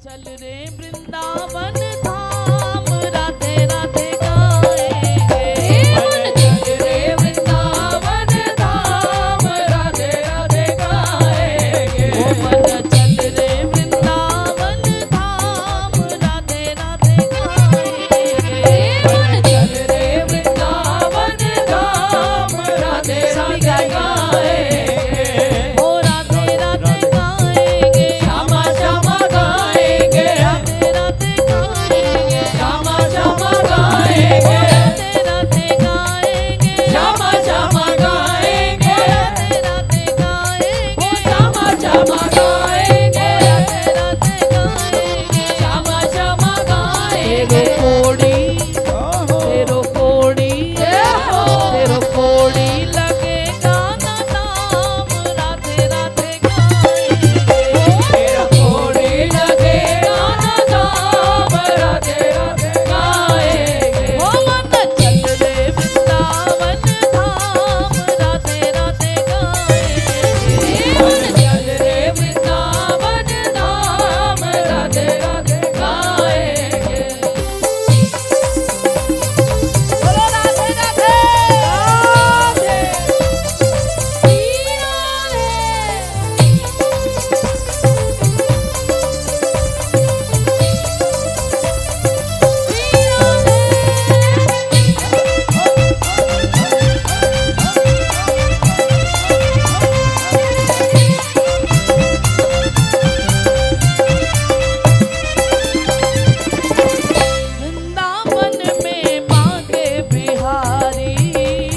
चल रे वृंदावन धाम राधे राधे गाएंगे। मन चल रे वृंदावन धाम राधे राधे गाएंगे। ओ मन चल रे वृंदावन धाम राधे राधे गाएंगे। मन चल रे वृंदावन धाम राधे राधे गाएंगे। ओ राधे राधे गाएंगे। श्यामा श्यामा गाएंगे। राधे राधे गाएंगे। श्यामा श्यामा गाएंगे। राधे राधे गाएंगे। श्यामा श्यामा गाएंगे। राधे राधे गाएंगे। श्यामा श्यामा गाएंगे। राधे राधे गाएंगे। श्यामा श्यामा गाएंगे। तेरो कोड़ी तेरो कोड़ी लगेगा ना नाम राधे राधे गाएंगे। तेरा कोड़ी लगेगा ना धाम राधे राधे गाएंगे। ओ मन चल रे वृंदावन धाम राधे राधे गाएंगे। मन चल रे वृंदावन धाम राधे राधे गाएंगे। बोलो राधे राधे वृंदावन में मांगे बिहारी।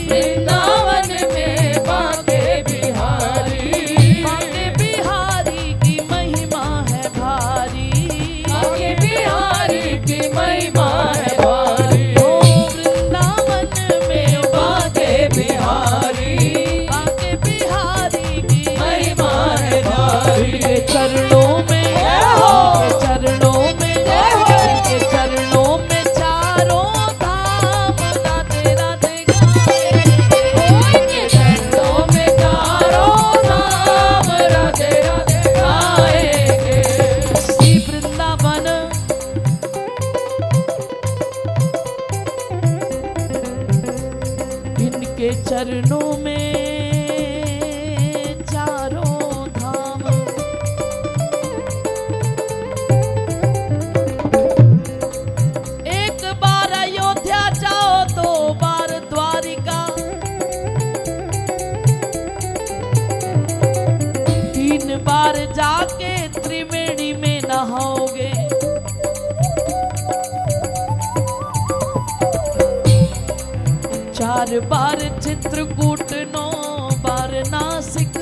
वृंदावन में बांके बिहारी। मांगे बिहारी की महिमा है भारी। बांके बिहारी की महिमा है भारी। ओ वृंदावन में बांके बिहारी मांगे बिहारी की महिमा है भारी। के चरणों में के चरणों में के चरणों में चारों धाम राधे राधे गाएंगे। के चरणों में चारों धाम राधे राधे गाएंगे। श्री वृंदावन इनके चरणों में चारों धाम। एक बार अयोध्या जाओ, दो बार द्वारिका, तीन बार जाके त्रिवेणी में नहाओगे। चार बार चित्रकूट, नौ बार नासिक,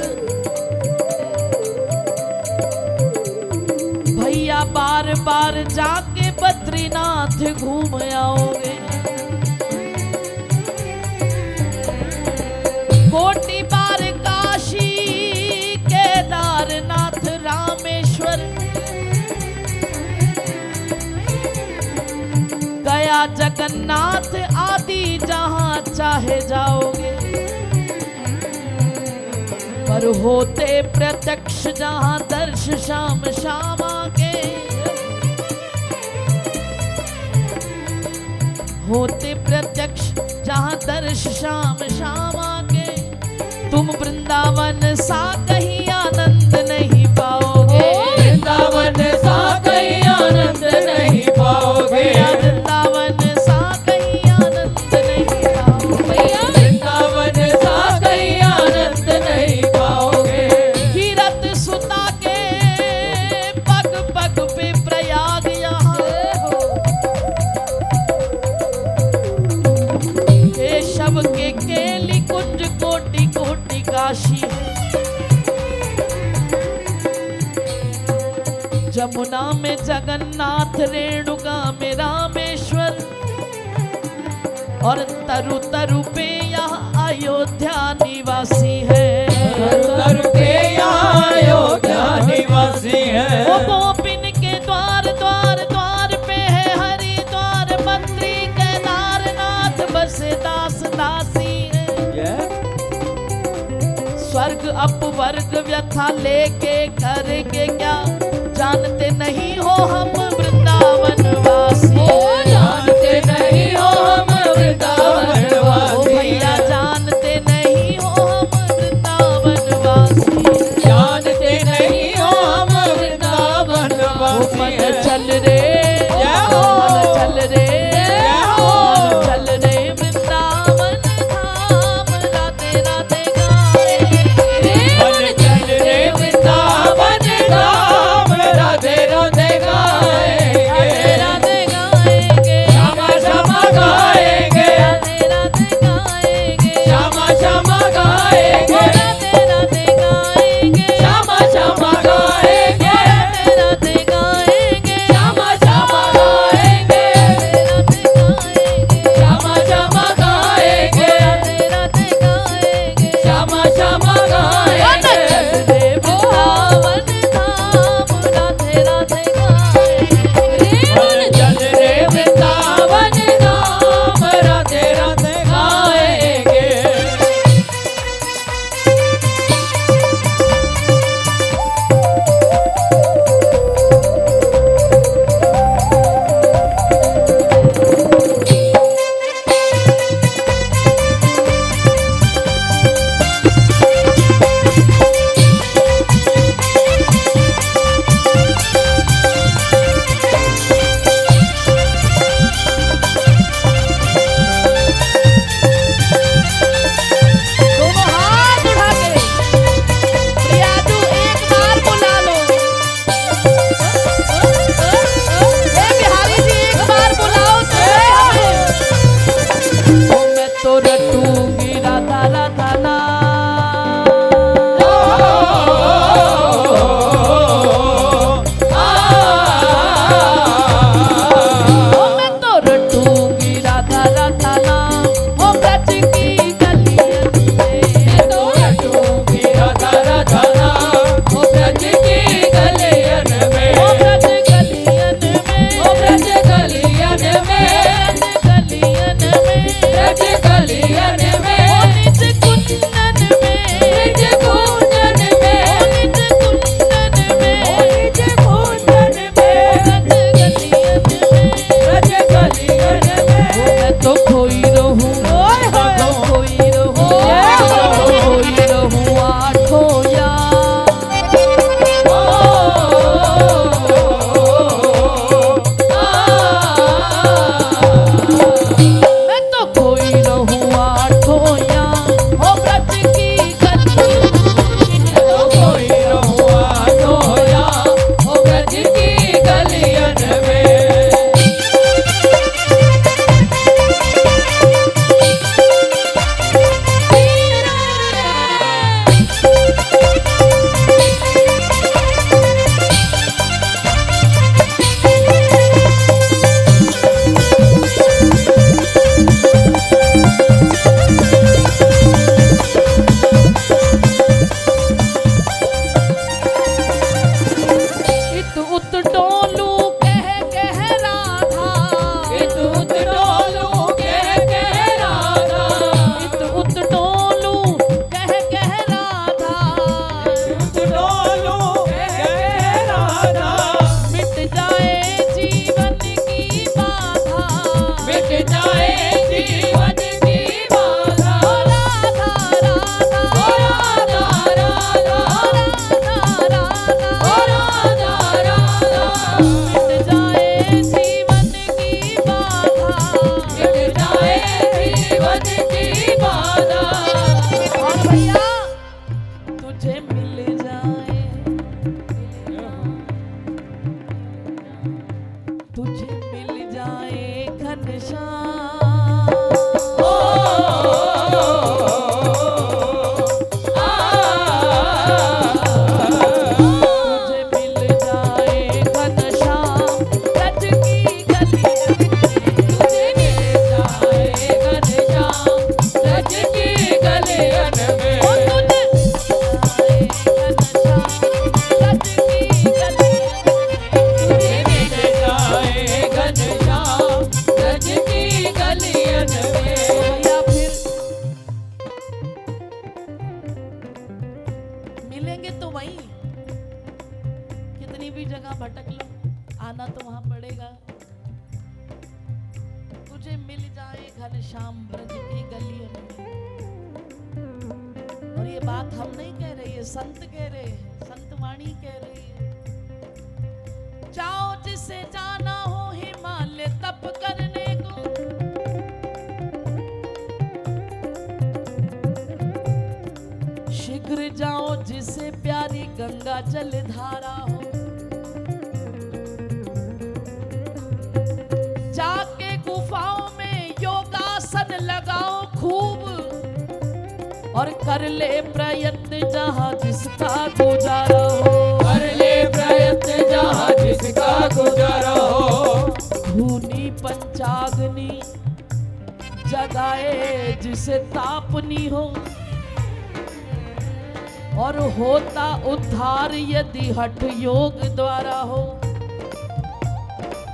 भैया बार बार जाके बद्रीनाथ घूम आओगे। कोटि बार काशी, केदारनाथ, रामेश्वर, गया, जगन्नाथ आदि जहां चाहे जाओगे। पर होते प्रत्यक्ष जहां दर्श श्याम श्यामा के, होते प्रत्यक्ष जहां दर्श श्याम श्यामा के, तुम वृंदावन सा कहीं आनंद नहीं पाओगे। वृंदावन सा कहीं आनंद नहीं पाओगे। वृंदावन सा कहीं आनंद नहीं पाओगे। वृंदावन सा कहीं आनंद नहीं पाओगे। कीरत सुता के पग पग पे प्रयाग यहाँ, केशव के केली कुंज कोटि कोटि काशी है। जमुना में जगन्नाथ, रेणुका में रामेश्वर, और तरु तरु पे यहाँ अयोध्या निवासी है। तरु पे यहाँ अयोध्या निवासी है। वो गोपिन के द्वार द्वार द्वार पे है हरिद्वार, मंत्री केदारनाथ बसे दास दासी है। स्वर्ग अपवर्ग व्यथा लेके करेंगे क्या, जानते नहीं हो हम ब्रज गलियन में मैं तो खोई रहूं, मैं तो खोई रहूं, मैं तो खोई रहूं आठों याम। मैं तो खोई रहूं आठों याम, हो ब्रज की गली। तो कोई रहुआ धोया ओ ब्रज की गलियन में इत उत डोलू कह राधा, दूत डोलू कह राधा इत उत डोलू कह राधा। दूत डोलू कह राधा मिट जाए जीवन की बाधा, मिट जाए जीवन की बाधा ओ राधा राधा, ओ राधा राधा राधा राधा, ओ राधा राधा मिट जाए जीवन की बाधा। मिट जाए जीवन की बाधा और भैया तुझे मिल जाए, तुझे मिल जाए घनश्याम। ओ तुझे मिल जाए घनश्याम, ब्रज की गलियन में। तुझे मिल जाए घनश्याम ब्रज की गलियन में ओ तुझे मिल जाए घनश्याम, ब्रज की गलियन में। तुझे मिल जाए घनश्याम ब्रज की गलियन में भैया फिर मिलेंगे तो वहीं, कितनी भी जगह भटक लो, आना तो वहां पड़ेगा। तुझे मिल जाए घनश्याम ब्रज की गलियन में। और ये बात हम नहीं कह रहे, ये संत कह रहे हैं, संत वाणी कह रही है। जाओ जिसे जाना हो हिमालय तप करने को, शीघ्र जाओ जिसे प्यारी गंगा जल धारा हो। जाके गुफाओं में योगासन लगाओ खूब, और कर ले प्रयत्न जहां जिसका गुजारा हो। कर ले प्रयत्न जहाँ जिसका गुजारा हो धूनी पंचाग्नि जगाए जिसे तापनी हो, और होता उद्धार यदि हठ योग द्वारा हो।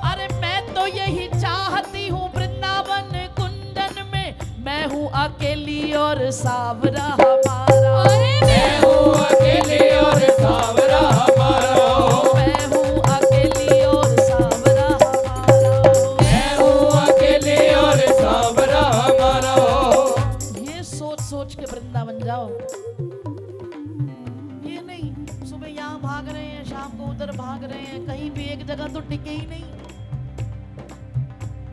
अरे मैं तो यही चाहती हूँ वृंदावन कुंदन में, मैं हूँ अकेली और सावरा हमारा। मैं हूँ अकेले और सावरा हमारा हो मैं हूँ अकेली और सावरा हमारा। मैं हूँ अकेले और सावरा हमारा हो ये सोच सोच के वृंदावन जाओ, ये नहीं सुबह यहाँ भाग रहे हैं, शाम को उधर भाग रहे हैं, कहीं भी एक जगह तो टिके ही नहीं।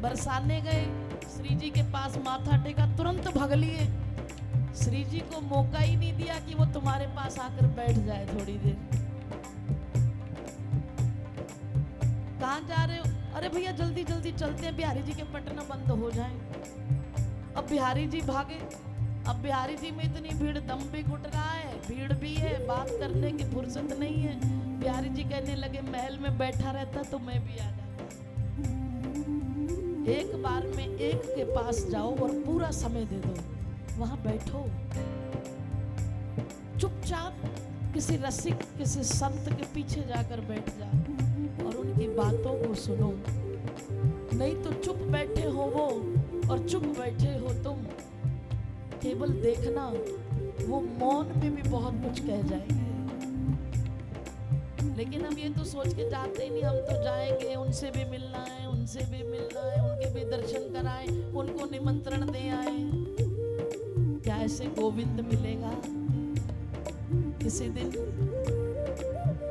बरसाने गए, श्री जी के पास माथा टेका, तुरंत भाग लिए। श्री जी को मौका ही नहीं दिया कि वो तुम्हारे पास आकर बैठ जाए थोड़ी देर। कहाँ जा रहे हो? अरे भैया जल्दी जल्दी चलते हैं, बिहारी जी के पट न बंद हो जाएं। अब बिहारी जी भागे, अब बिहारी जी में इतनी भीड़, दम भी घुट रहा है, भीड़ भी है, बात करने की फुर्सत नहीं है। बिहारी जी कहने लगे महल में बैठा रहता तो मैं भी आ जाता। एक बार में एक के पास जाओ और पूरा समय दे दो, वहां बैठो चुपचाप, किसी रसिक किसी संत के पीछे जाकर बैठ जाओ और उनकी बातों को सुनो। नहीं तो चुप बैठे हो वो और चुप बैठे हो तुम, केवल देखना वो मौन में भी बहुत कुछ कह जाएंगे। लेकिन हम ये तो सोच के जाते ही नहीं, हम तो जाएंगे, उनसे भी मिलना है, उनसे भी मिलना है, उनके भी दर्शन कराएं, उनको निमंत्रण दे आए। क्या ऐसे गोविंद मिलेगा? किसी दिन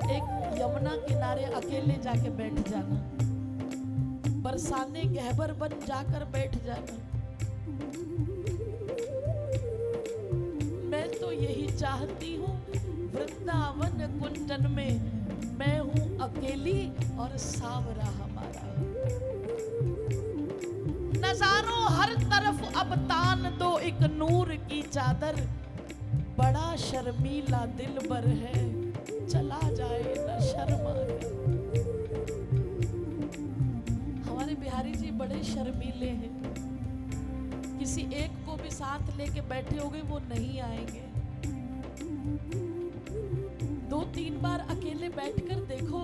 एक यमुना किनारे अकेले जाके बैठ जाना, बरसाने गहबर बन जाकर बैठ जाना। मैं तो यही चाहती हूँ, वृंदावन कुंजन में मैं हूँ अकेली और सावरा हमारा। नजारों हर तरफ अब तान दो एक नूर की चादर, बड़ा शर्मीला दिलबर है, चला जाए न शर्मा के। हमारे बिहारी जी बड़े शर्मीले हैं, किसी एक को भी साथ लेके बैठे होंगे वो नहीं आएंगे। 2-3 बार अकेले बैठकर देखो,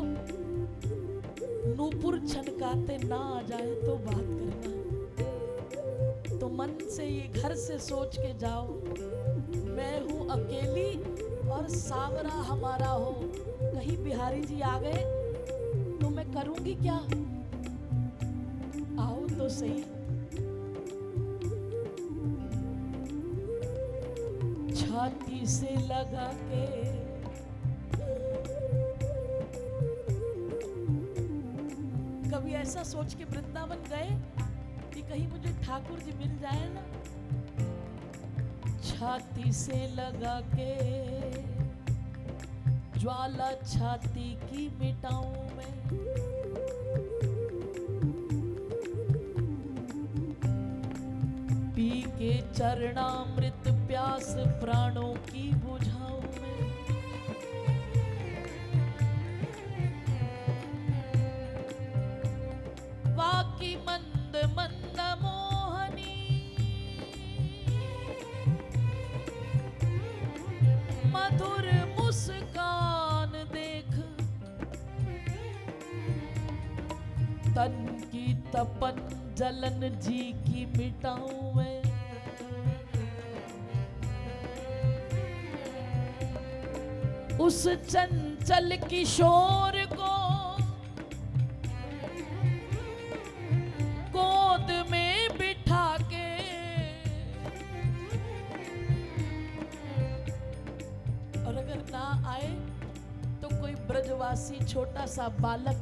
नूपुर छनकाते ना आ जाए तो बात करना। तो मन से ये घर से सोच के जाओ, मैं हूं अकेली और सावरा हमारा हो। कहीं बिहारी जी आ गए तो मैं करूंगी क्या? आओ तो सही। छाती से लगा के कभी ऐसा सोच के वृंदावन गए कि कहीं मुझे ठाकुर जी मिल जाए ना? छाती से लगा के ज्वाला छाती की मिटाऊं मैं, पी के चरणामृत प्यास प्राणों की बुझाऊं मैं। वाकी मंद मंद मोहनी, मधुर मुस्कान देख, तन की तपन जलन जी की मिटाऊं मैं। उस चंचल किशोर को गोद में बिठा के, और अगर ना आए तो कोई ब्रजवासी छोटा सा बालक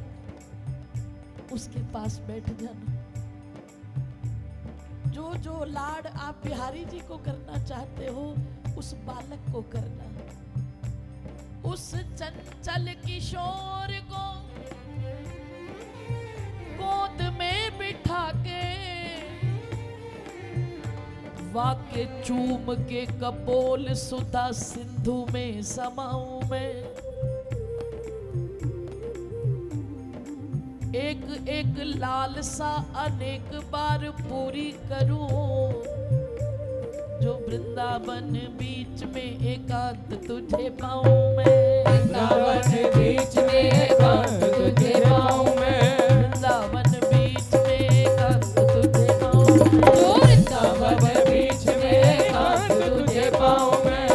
उसके पास बैठ जाना। जो जो लाड आप बिहारी जी को करना चाहते हो उस बालक को करना। उस चंचल किशोर को गोद में बिठा के, वाके चूम के कपोल सुधा सिंधु में समाऊं मैं। एक एक लालसा अनेक बार पूरी करूं, जो वृंदावन बीच में एकांत तुझे पाऊं मैं। वृंदावन बीच में एकांत तुझे पाऊं मैं। वृंदावन बीच में एकांत तुझे पाऊं मैं। वृंदावन बीच में एकांत तुझे पाऊं मैं।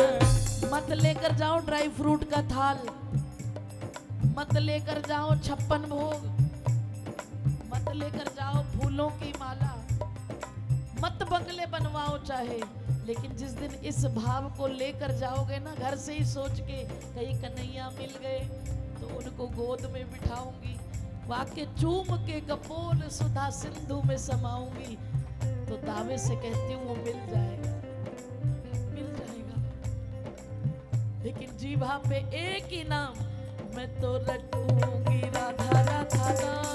मत लेकर जाओ ड्राई फ्रूट का थाल, मत लेकर जाओ 56 भोग, मत लेकर जाओ फूलों की माला, मत बंगले बनवाओ चाहे, लेकिन जिस दिन इस भाव को लेकर जाओगे ना, घर से ही सोच के कहीं कन्हैया मिल गए तो उनको गोद में बिठाऊंगी, वाके चूम के कपोल सुधा सिंधु में समाऊंगी, तो दावे से कहती हूँ वो मिल जाएगा, मिल जाएगा। लेकिन जीभा पे एक ही नाम, मैं तो रटूंगी राधा राधा नाम।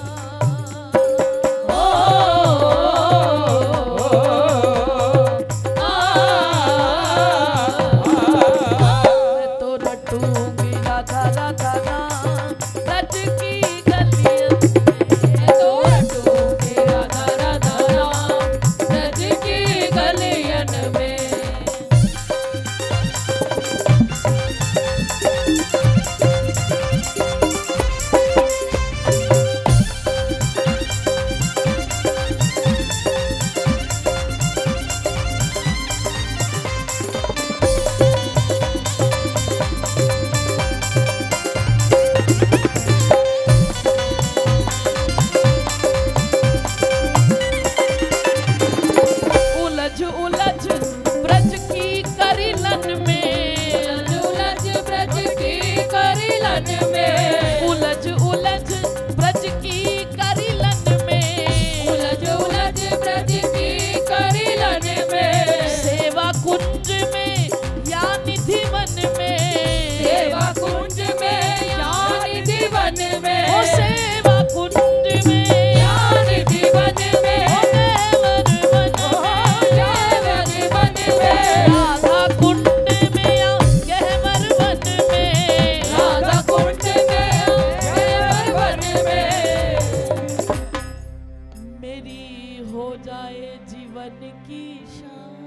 जीवन की शान।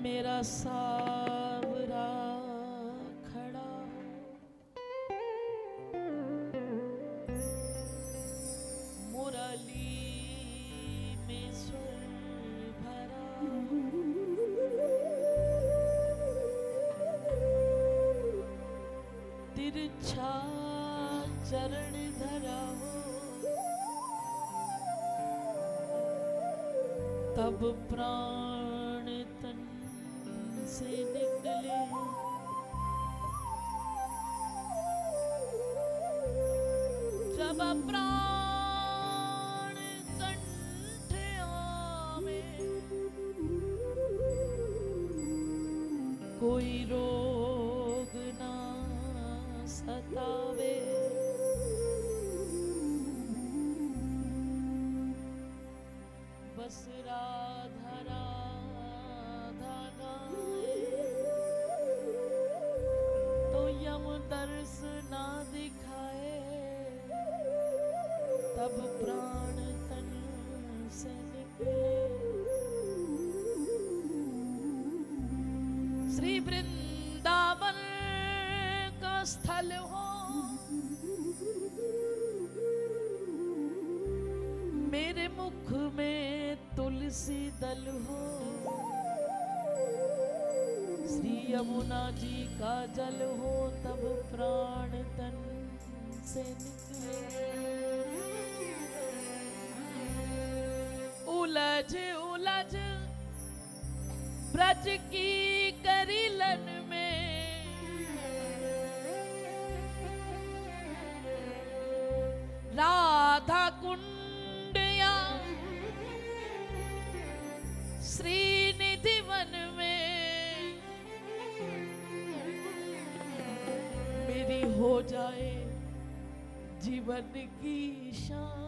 मेरा सावरा खड़ा मुरली में स्वर भरा, तिरछा चरण धरा हो, तब प्राण तन से निकले। जब प्राण कंठ आवे, कोई रोग ना सतावे। बस राधा राधा गाए, तो यम दर्श ना दिखाए, तब प्राण तन से निकले। श्री वृंदावन का स्थल हो, मेरे मुख में तुलसी दल हो, श्री यमुना जी का जल हो, तब प्राण तन से निकले। उलझ उलझ ब्रज की करीलन में, राधा कुंड या श्रीनिधि वन में, मेरी हो जाए जीवन की शान।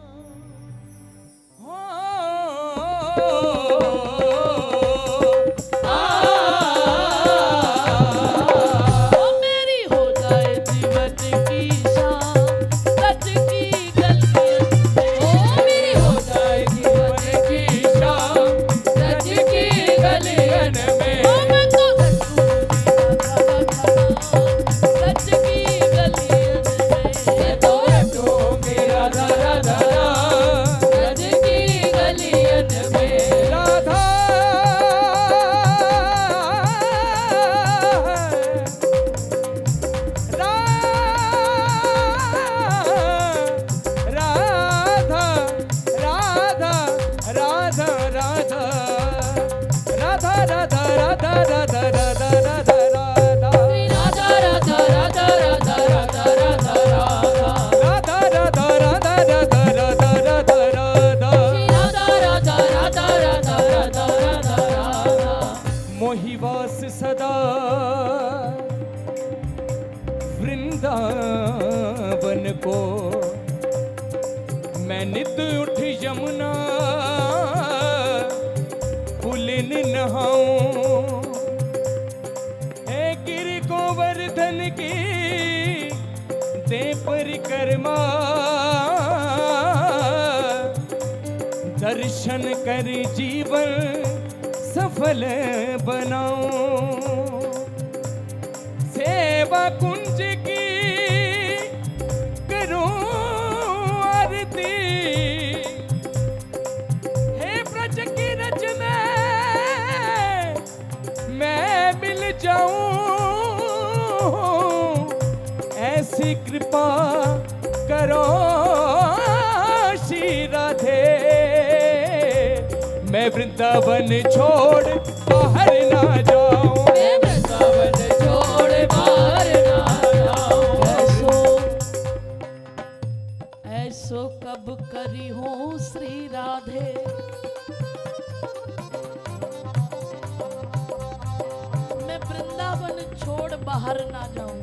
हो मेरी हो जाए जीवन की शान, सच की गलियन में। मेरी हो जाए जीवन की शान, सच की गलियन में। मैं तो सच की गलियन में। मैं तो ढूंढूंगी राधा राधा, सच की गलियन में। राधा मोहिवास सदा वृंदावन को, मैं नित उठ यमुना पुलिन नहाऊं। है गिरि गोवर्धन की दे परिक्रमा, दर्शन कर जीवन सफल बनाऊं। सेवा कुंज की करूं आरती, हे ब्रज की रज में मैं मिल जाऊं। ऐसी कृपा करो श्री राधे, मैं वृंदावन छोड़ बाहर ना जाऊं। मैं वृंदावन छोड़ बाहर ना जाऊं। ऐसो कब करी हूँ श्री राधे, मैं वृंदावन छोड़ बाहर ना जाऊं।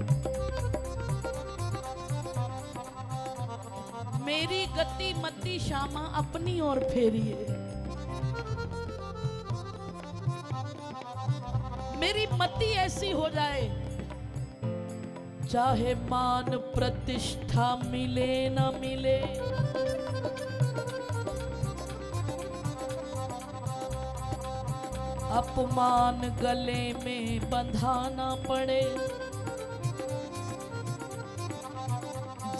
मेरी गति मति श्यामा अपनी ओर फेरिए, मेरी मति ऐसी हो जाए चाहे मान प्रतिष्ठा मिले न मिले, अपमान गले में बंधाना पड़े,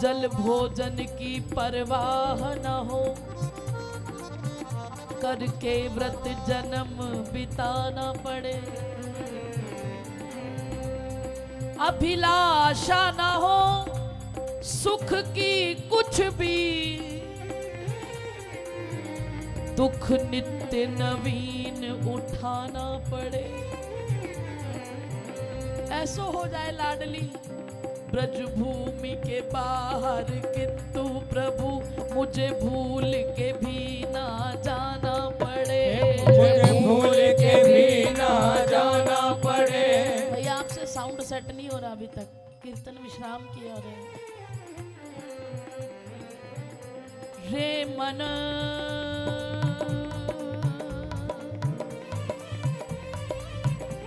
जल भोजन की परवाह न हो, करके व्रत जन्म बिताना पड़े, अभिलाषा न हो सुख की कुछ भी, दुख नित्य नवीन उठाना पड़े। ऐसो हो जाए लाडली ब्रज भूमि के बाहर, किंतु प्रभु मुझे भूल के भी ना जाना पड़े, मुझे भूल के भी ना जाना पड़े। भैया आपसे साउंड सेट नहीं हो रहा अभी तक, कीर्तन विश्राम किया रहे। रे मन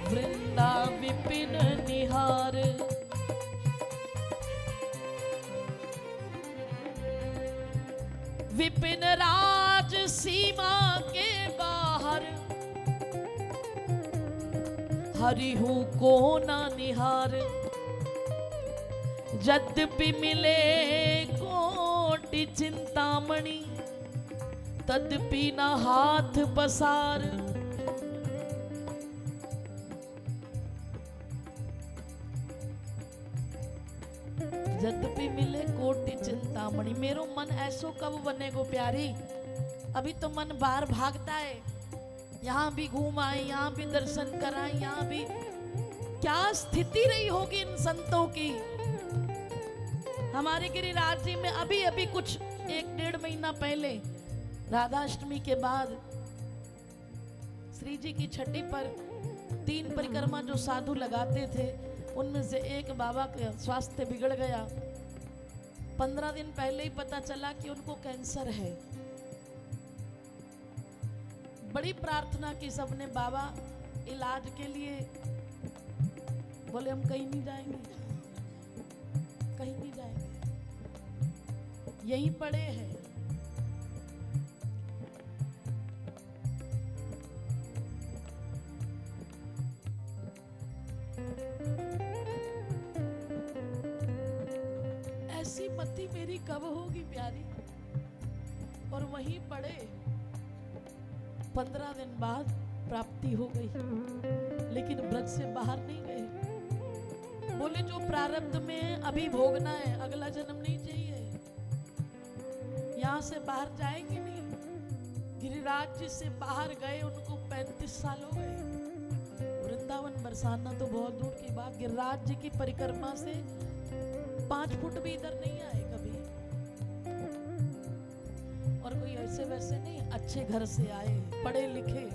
वृंदा विपिन निहार, विपिन राज सीमा के बाहर, हरिहु को ना निहार, यद्यपि मिले कोटि चिंतामणि, तद्यपि न हाथ पसार। यद्यपि मिले कोटि चिंतामणि, मेरो मन ऐसो कब बनेगो प्यारी। अभी तो मन बाहर भागता है, यहाँ भी घूम आए, यहाँ भी दर्शन कराए, यहाँ भी। क्या स्थिति रही होगी इन संतों की। हमारे गिरिराज जी में अभी अभी कुछ 1-1.5 महीना पहले राधाष्टमी के बाद श्री जी की छठी पर 3 परिक्रमा जो साधु लगाते थे, उनमें से एक बाबा का स्वास्थ्य बिगड़ गया। 15 दिन पहले ही पता चला कि उनको कैंसर है। बड़ी प्रार्थना की सबने, बाबा इलाज के लिए। बोले हम कहीं नहीं जाएंगे, कहीं नहीं जाएंगे, यहीं पड़े हैं। ऐसी मति मेरी कब होगी प्यारी। और वहीं पड़े। 15 दिन बाद प्राप्ति हो गई, लेकिन ब्रज से बाहर नहीं गए। बोले जो प्रारब्ध में अभी भोगना है, अगला जन्म नहीं चाहिए, यहां से बाहर जाएंगे नहीं। गिरिराज जी से बाहर गए उनको 35 साल हो गए। वृंदावन बरसाना तो बहुत दूर की बात, गिरिराज जी की परिक्रमा से 5 फुट भी इधर नहीं आए कभी। और कोई ऐसे वैसे नहीं, अच्छे घर से आए, पढ़े लिखे।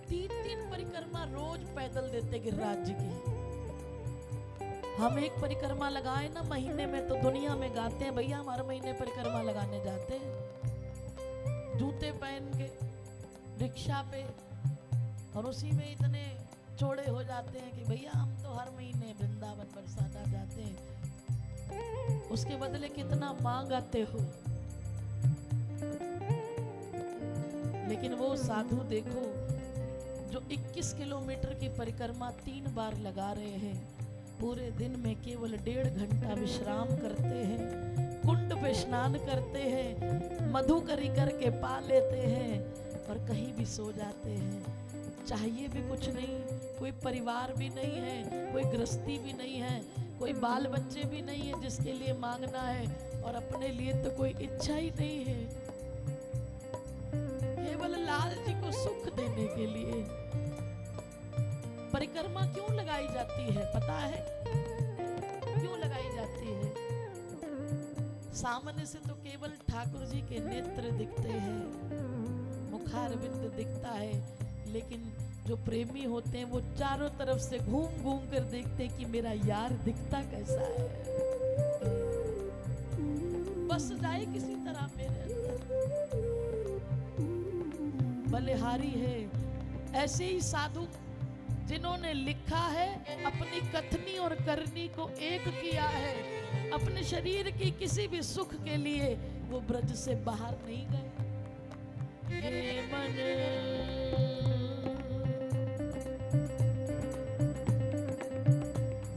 3-3 परिक्रमा रोज पैदल देते गिरिराज जी की। हम एक परिक्रमा लगाए ना महीने में, तो दुनिया में गाते हैं भैया हम हर महीने परिक्रमा लगाने जाते हैं, जूते पहन के रिक्शा पे। और उसी में इतने चौड़े हो जाते हैं कि भैया हम तो हर महीने वृंदावन बरसाना जाते हैं। उसके बदले कितना मांग आते हो। लेकिन वो साधु देखो जो 21 किलोमीटर की परिक्रमा 3 बार लगा रहे हैं, पूरे दिन में केवल 1.5 घंटा विश्राम करते हैं, कुंड पे स्नान करते हैं, मधुकरी करके पा लेते हैं और कहीं भी सो जाते हैं। चाहिए भी कुछ नहीं, कोई परिवार भी नहीं है, कोई गृहस्थी भी नहीं है, कोई बाल बच्चे भी नहीं है जिसके लिए मांगना है, और अपने लिए तो कोई इच्छा ही नहीं है। केवल लाल जी को सुख देने के लिए परिक्रमा क्यों लगाई जाती है पता है? क्यों लगाई जाती है? सामने से तो केवल ठाकुर जी के नेत्र दिखते हैं, मुखारविंद दिखता है, लेकिन जो प्रेमी होते हैं वो चारों तरफ से घूम घूम कर देखते हैं कि मेरा यार दिखता कैसा है, बस जाए किसी तरह मेरे अंदर। बलिहारी है। ऐसे ही साधु जिन्होंने लिखा है, अपनी कथनी और करनी को एक किया है, अपने शरीर की किसी भी सुख के लिए वो ब्रज से बाहर नहीं गए। ये मन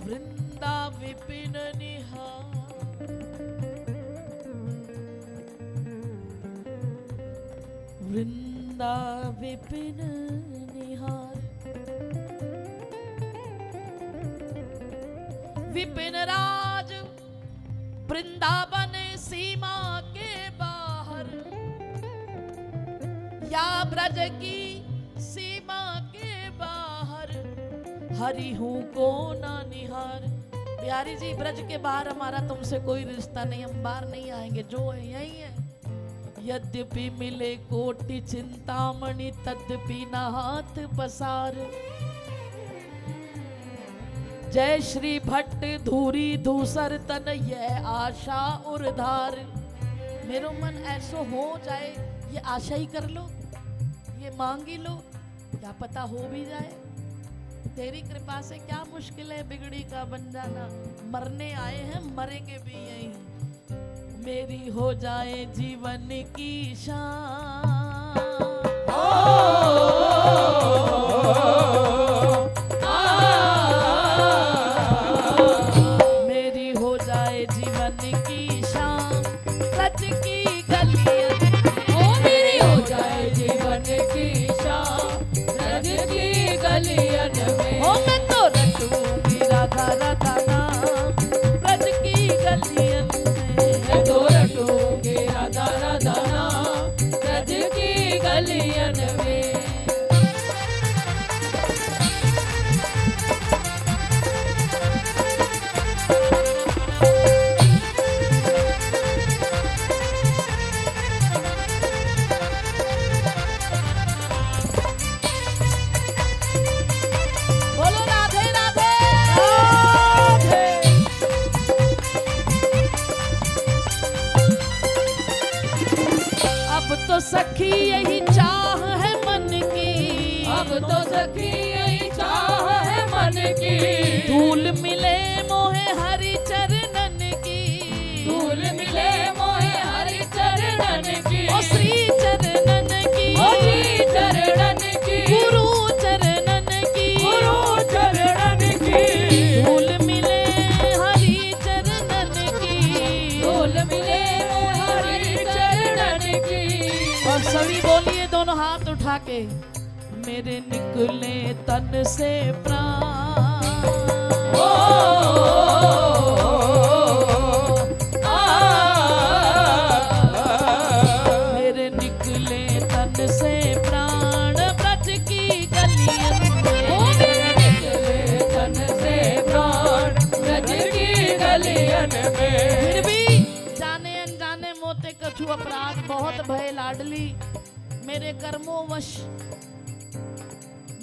वृंदा विपिन निहार, वृंदा विपिन निहार, विपिन राज वृंदावन सीमा के बाहर, या ब्रज की सीमा के बाहर, हरि हूं को ना निहार। बिहारी जी, ब्रज के बाहर हमारा तुमसे कोई रिश्ता नहीं, हम बाहर नहीं आएंगे, जो है यही है। यद्यपि मिले कोटि चिंतामणि, तद्यपि न हाथ पसार। जय श्री भट्ट धूरी धूसर तन, यह आशा उर्धार। मेरो मन ऐसो हो जाए, ये आशा ही कर लो, ये मांग ही लो, क्या पता हो भी जाए। तेरी कृपा से क्या मुश्किल है बिगड़ी का बन जाना। मरने आए हैं, मरेंगे भी यहीं। मेरी हो जाए जीवन की शान, मेरी हो जाए जीवन की शान, ब्रज की गलियां, ओ मेरी हो जाए जीवन की शान, ब्रज की गलियन में। हो मैं तो रटूंगी राधा राधा नाम, ब्रज की गलियन में। मैं तो रटूंगी राधा राधा नाम, ब्रज की गलियन में। बोलो राधे राधे राधे। अब तो सखी यही चाह है मन की, अब तो सखी यही चाह है मन की, धूल मिले मोहे हरि चरणन की, धूल मिले मोहे हरि चरणन की, ओ श्री चरणन की, ओ श्री चरणन की, गुरु चरणन की, गुरु चरणन की, धूल मिले हरि चरणन की, धूल मिले हरि चरणन की। और सभी बोलिए दोनों हाथ उठा के, मेरे निकले तन से प्राण, ओ मेरे निकले तन से प्राण, ब्रज की गलियन में। ओ मेरे निकले तन से प्राण, ब्रज की गलियन में। फिर भी जाने अनजाने मोते कछु अपराध, बहुत भय लाडली मेरे कर्मों वश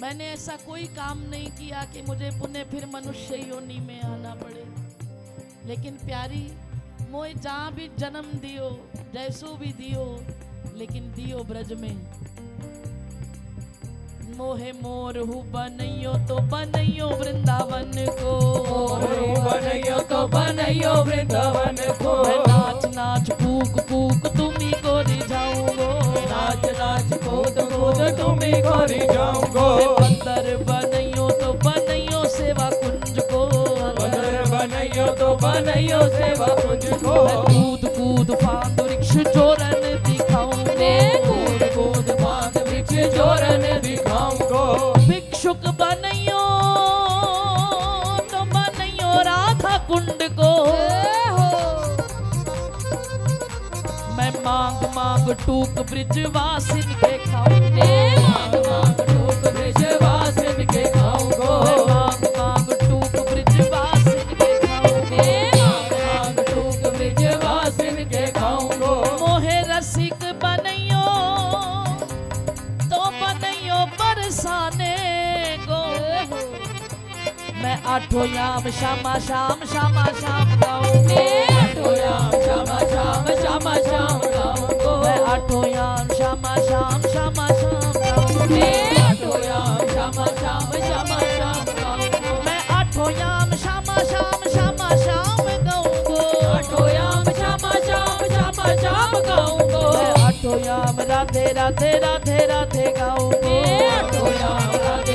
मैंने ऐसा कोई काम नहीं किया कि मुझे पुनः फिर मनुष्य योनि में आना पड़े। लेकिन प्यारी मोए जहाँ भी जन्म दियो, जैसो भी दियो, लेकिन दियो ब्रज में। मोहे मोर हु बनइयो तो बनइयो वृंदावन को, बनइयो तो बनइयो वृंदावन को, मैं नाच नाच कूक कूक तुम्ही को रिझाऊंगो, नाच नाच कूद कूद तुम्ही को रिझाऊंगो। बंदर बनइयो तो बनइयो सेवा कुंज को, बंदर बनइयो तो बनइयो सेवा कुंज को, मैं कूद कूद फांद वृक्ष जोरन दिखाऊंगे, कूद कूद बांध वृक्ष जोरन दिखाऊंगो। भिक्षुक बनइयो तो बनइयो राधा कुंड को, मैं मांग मांग टूक ब्रिजवासिन के खाऊंगे, मांग मांग टूक ब्रिजवासिन के खाऊंगो, मैं मांग मांग टूक ब्रिजवासिन के खाऊंगे, मांग मांग टूक ब्रिजवासिन के खाऊंगो। मोहे रसिक बनइयो तो बनइयो बरसाने को, मैं आठों याम श्यामा श्याम श्यामा श्याम गाऊंगे, आठों याम श्यामा श्याम श्यामा श्याम गाऊंगो, मैं आठों याम श्यामा श्याम श्यामा श्याम गाऊंगे, आठों याम श्यामा श्याम श्यामा श्याम राधे राधे राधे राधे गाओ मैं तो राधे